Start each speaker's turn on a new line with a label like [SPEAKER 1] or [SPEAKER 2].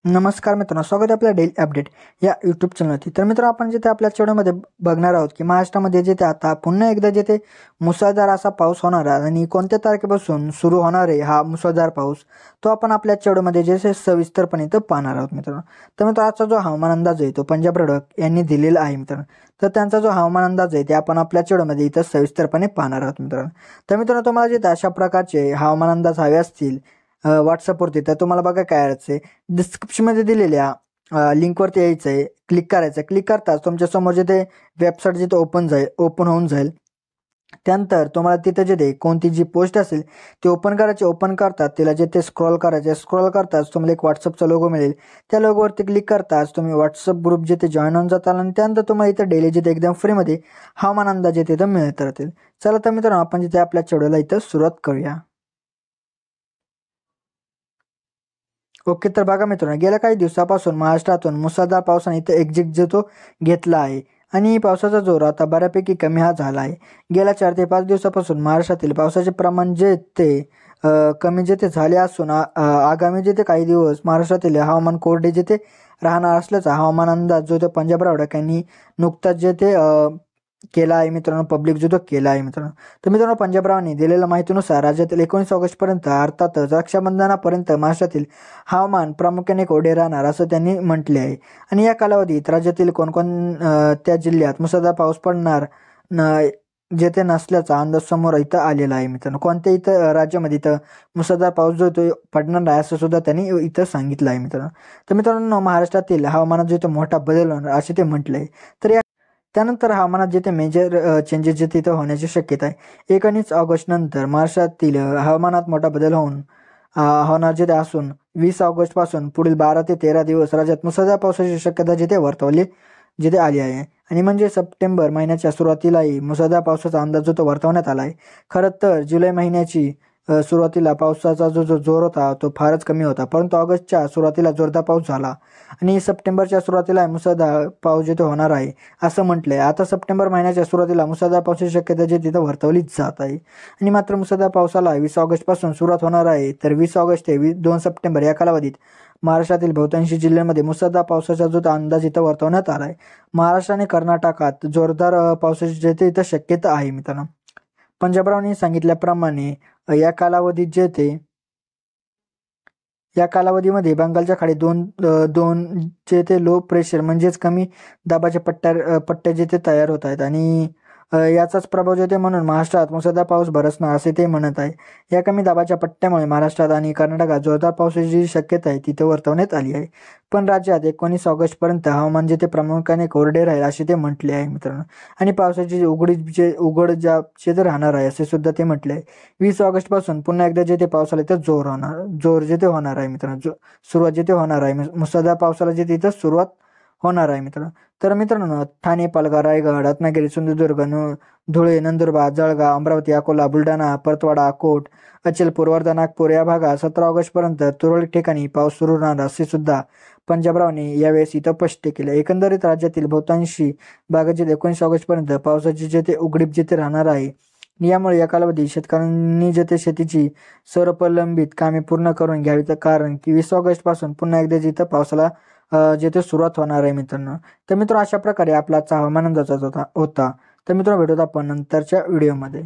[SPEAKER 1] नमस्कार मित्रांनो, स्वागत आहे आपल्या डेली अपडेट या यूट्यूब चॅनलवरती। तर मित्रांनो, आपण जिथे आपल्या चॅनलमध्ये बघणार आहोत की महाराष्ट्रामध्ये जिथे आता पुन्हा एकदा जिथे मुसळधार असा पाऊस होणार आहे आणि कोणत्या तारखेपासून सुरू होणार आहे हा मुसळधार पाऊस, तो आपण आपल्या चॅनलमध्ये जसे सविस्तरपणे इथं पाहणार आहोत मित्रांनो। तर मित्रांनो, आजचा जो हवामान अंदाज आहे तो पंजाब प्रॉडक्ट यांनी दिलेला आहे मित्रांनो। तर त्यांचा जो हवामान अंदाज आहे ते आपण आपल्या चॅनलमध्ये इथं सविस्तरपणे पाहणार आहोत मित्रांनो। तर मित्रांनो, तुम्हाला जिथे अशा प्रकारचे हवामान अंदाज हवे असतील व्हॉट्सअपवरती, तर तुम्हाला बघा काय करायचं आहे, डिस्क्रिप्शनमध्ये दिलेल्या लिंकवरती यायचं आहे, क्लिक करायचं। क्लिक करताच तुमच्यासमोर जिथे वेबसाईट जिथे ओपन होऊन जाईल, त्यानंतर तुम्हाला तिथे जिथे कोणती जी पोस्ट असेल ती ओपन करायची। ओपन करतात तिला जिथे स्क्रॉल करायचे, स्क्रॉल करताच तुम्हाला एक व्हॉट्सअपचा लोगो मिळेल। त्या लोगोवरती क्लिक करताच तुम्ही व्हॉट्सअप ग्रुप जिथे जॉईन होऊन जाताल आणि त्यानंतर तुम्हाला इथं डेली जिथे एकदम फ्रीमध्ये हवामान अंदाज जिथे इथं मिळत राहतील। चला तर मित्रांनो, आपण जिथे आपल्या चॅनलला इथं सुरुवात करूया। ओके, तर बघा मित्रांनो, गेल्या काही दिवसापासून महाराष्ट्रातून मुसळधार पावसाने इथं एक्झिट जो तो घेतला आहे आणि पावसाचा जोर आता बऱ्यापैकी कमी हा झाला आहे। गेल्या 4 ते 5 दिवसापासून महाराष्ट्रातील पावसाचे प्रमाण जे ते कमी जेथे झाले असून आगामी जेथे काही दिवस महाराष्ट्रातील हवामान कोरडे जेथे राहणार असल्याचा हवामान अंदाज जो तो पंजाब प्रॉडक्ट यांनी नुकताच जेथे केला आहे मित्रांनो, पब्लिक जो तो केला आहे मित्रांनो। तर मित्रांनो, पंजाबरावांनी दिलेल्या माहितीनुसार राज्यातील 19 ऑगस्टपर्यंत अर्थातच रक्षाबंधनापर्यंत महाराष्ट्रातील हवामान प्रामुख्याने कोरडे राहणार असं त्यांनी म्हटले आहे। आणि या कालावधीत राज्यातील कोणकोणत्या जिल्ह्यात मुसळधार पाऊस पडणार जेथे नसल्याचा अंदाज समोर इथं आलेला आहे मित्रांनो। कोणत्या इथं राज्यामध्ये इथं मुसळधार पाऊस जो तो पडणार आहे असं सुद्धा त्यांनी इथं सांगितलं आहे मित्रांनो। तर मित्रांनो, महाराष्ट्रातील हवामानात जो तो मोठा बदल होणार असे ते म्हटले आहे। तर त्यानंतर हवामानात जिथे मेजर चेंजेस जे तिथं होण्याची शक्यता आहे। 19 ऑगस्ट नंतर महाराष्ट्रातील हवामानात मोठा बदल होणार जिथे असून 20 ऑगस्ट पासून पुढील 12 ते 13 दिवस राज्यात मुसळधार पावसाची शक्यता जिथे वर्तवली जिथे आली आहे। आणि म्हणजे सप्टेंबर महिन्याच्या सुरुवातीलाही मुसळधार पावसाचा अंदाज जो तो वर्तवण्यात आला आहे। खरं तर जुलै महिन्याची सुरुवातीला पावसाचा जो जोर होता तो फारच कमी होता, परंतु ऑगस्टच्या सुरुवातीला जोरदार पाऊस झाला आणि सप्टेंबरच्या सुरुवातीला मुसळधार पाऊस जिथे होणार आहे असं म्हटलंय। आता सप्टेंबर महिन्याच्या सुरुवातीला मुसळधार पावसाची शक्यता जी तिथं वर्तवली जात आहे। आणि मात्र मुसळधार पावसाला 20 ऑगस्ट पासून सुरुवात होणार आहे। तर 20 ऑगस्ट ते 2 सप्टेंबर या कालावधीत महाराष्ट्रातील बहुतांशी जिल्ह्यांमध्ये मुसळधार पावसाचा जो अंदाज इथं वर्तवण्यात आला आहे। महाराष्ट्र आणि कर्नाटकात जोरदार पावसाची जिथे इथं शक्यता आहे मित्रांनो। पंजाबरावांनी सांगितल्याप्रमाणे या कालावधीमध्ये बंगालच्या खाली दोन जे ते लो प्रेशर म्हणजेच कमी दाबाचे पट्ट्या जिथे तयार होत आहेत आणि याचाच प्रभाव जे म्हणून महाराष्ट्रात मुसळधार पाऊस बरसणार असे ते म्हणत आहे। या कमी दाबाच्या पट्ट्यामुळे महाराष्ट्रात आणि कर्नाटकात जोरदार पावसाची जी शक्यता आहे तिथे वर्तवण्यात आली आहे। पण राज्यात 19 ऑगस्टपर्यंत हवामान जिथे प्रामुख्याने कोरडे राहील असे ते म्हटले आहे मित्रांनो। आणि पावसाची उघड जिथे राहणार आहे असे सुद्धा ते म्हटले आहे। 20 ऑगस्ट पासून पुन्हा एकदा जिथे पावसाला इथं जोर जिथे होणार आहे मित्रांनो, सुरुवात जिथे होणार आहे मुसळधार पावसाला जिथे इथं सुरुवात होणार आहे मित्रांनो। तर मित्रांनो, ठाणे, पालघर, रायगड, रत्नागिरी, सिंधुदुर्ग, धुळे, नंदुरबार, जळगाव, अमरावती, अकोला, बुलढाणा, परतवाडा, अकोट, अचलपूर, वर्धा, नागपूर या भागात 17 ऑगस्टपर्यंत तुरळक ठिकाणी पाऊस सुरू राहणार असे सुद्धा पंजाबरावांनी यावेळेस इथं स्पष्ट केले। एकंदरीत राज्यातील बहुतांशी भागातील 19 ऑगस्टपर्यंत पावसाची जिथे उघडीप जिथे राहणार आहे। यामुळे या कालावधीत शेतकऱ्यांनी जिथे शेतीची सर्व प्रलंबित कामे पूर्ण करून घ्यावी, तर कारण की 20 ऑगस्ट पासून पुन्हा एकदा जिथं पावसाला जिथे सुरुवात होणार आहे मित्रांनो। तर मित्रांनो, अशा प्रकारे आपला हवामान अंदाज होता। तर मित्रांनो, भेटूया आपण नंतरच्या व्हिडिओमध्ये।